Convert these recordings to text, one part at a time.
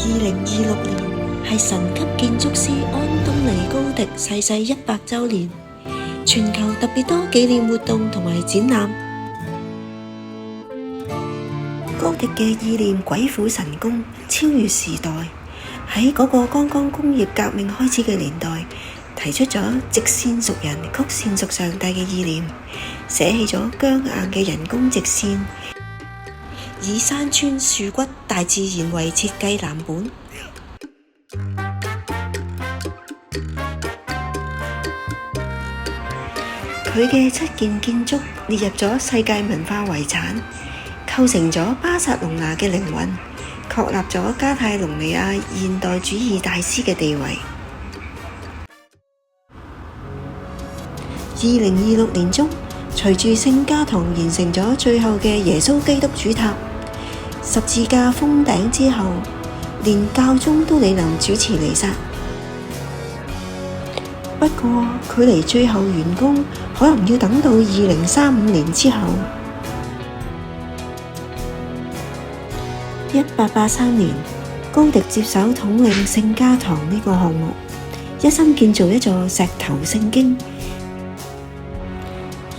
2026年係神級建築師安東尼高迪逝世100週年，全球特別多紀念活動同埋展覽。高迪嘅意念鬼斧神工，超越時代。喺嗰個剛剛工業革命開始嘅年代，提出咗直線屬人，曲線屬上帝嘅意念，捨棄咗僵硬嘅人工直線，以山川樹骨大自然為設計藍本。佢嘅7件建築列入咗世界文化遺產，構成咗巴塞隆拿嘅靈魂，確立咗加泰隆尼亞現代主義大師嘅地位。2026年中，隨住聖家堂完成咗最後嘅耶穌基督主塔，十字架封頂之後，連教宗都嚟臨主持彌撒。不過，距離最後完工可能要等到2035年之後。1883年，高迪接手統領聖家堂呢個項目，一心建造一座石頭聖經，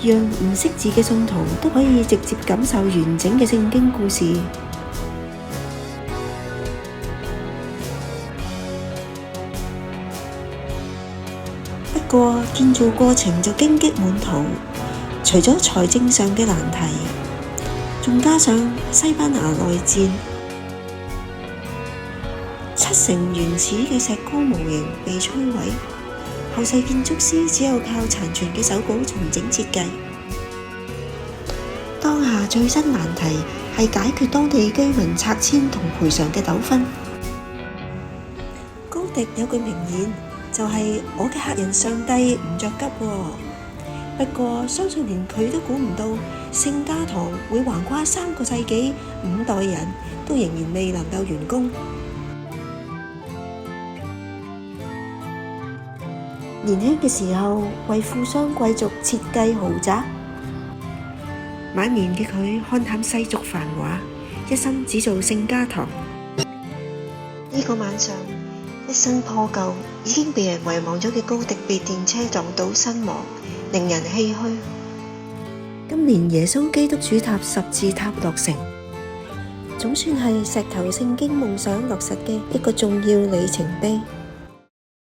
讓唔識字嘅信徒都可以直接感受完整嘅聖經故事。不過建造過程就荊棘滿途，除咗財政上嘅難題，仲加上西班牙內戰，7成原始嘅石膏模型被摧毀，後世建築師只有靠殘存嘅手稿重整設計。當下最新難題係解決當地居民拆遷同賠償嘅糾紛。高迪有句名言，就係我嘅客人上帝唔着急喎。不過相信連佢都估唔到聖家堂會橫跨3個世紀5代人都仍然未能夠完工。年輕嘅時候為富商貴族設計豪宅，晚年嘅佢看淡世俗繁華，一心只做聖家堂。呢個晚上，一身破舊已經被人遺忘咗嘅高迪被電車撞倒身亡，令人唏噓。今年耶穌基督主塔十字塔落成，總算係石頭聖經夢想落實嘅一個重要里程碑。